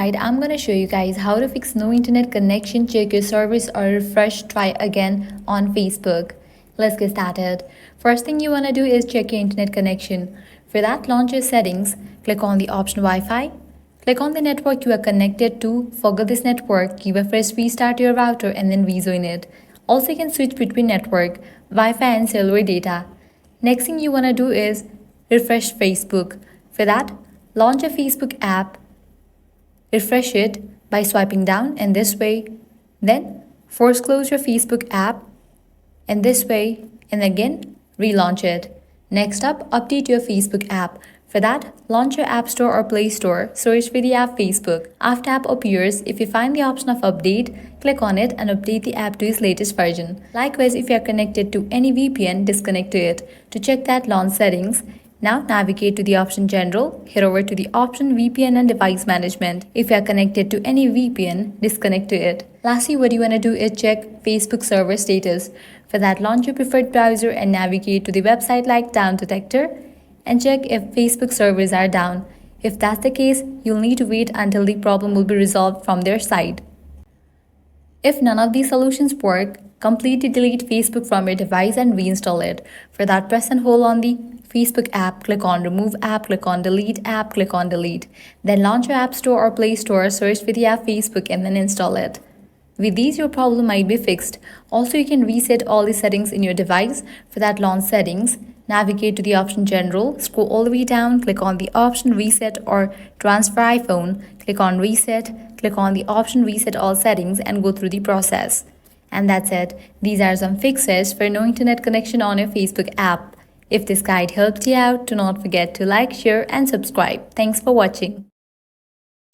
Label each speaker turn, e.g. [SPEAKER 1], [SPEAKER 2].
[SPEAKER 1] guide, I'm going to show you guys how to fix no internet connection, check your service or refresh, try again on Facebook. Let's get started. First thing you want to do is check your internet connection. For that, launch your settings, click on the option Wi-Fi. Click on the network you are connected to. Forget this network, give a fresh restart your router and then rejoin it. Also, you can switch between network, Wi-Fi and cellular data. Next thing you want to do is refresh Facebook. For that, launch a Facebook app, refresh it by swiping down and this way, then force close your Facebook app and this way, and again relaunch it. Next up, update your Facebook app. For that, launch your App Store or Play Store, search for the app Facebook. After app appears, if you find the option of update, click on it and update the app to its latest version. Likewise, if you are connected to any VPN, disconnect to it. To check that, launch settings. Now navigate to the option General, head over to the option VPN and Device Management. If you are connected to any VPN, disconnect to it. Lastly, what you want to do is check Facebook server status. For that, launch your preferred browser and navigate to the website like Down Detector and check if Facebook servers are down. If that's the case, you'll need to wait until the problem will be resolved from their side. If none of these solutions work, completely delete Facebook from your device and reinstall it. For that, press and hold on the Facebook app, click on Remove App, click on Delete App, click on Delete. Then launch your App Store or Play Store, search for the app Facebook and then install it. With these, your problem might be fixed. Also, you can reset all the settings in your device. For that, launch Settings, navigate to the option General, scroll all the way down, click on the option Reset or Transfer iPhone, click on Reset, click on the option Reset All Settings and go through the process. And that's it. These are some fixes for no internet connection on your Facebook app. If this guide helped you out, do not forget to like, share and subscribe. Thanks for watching.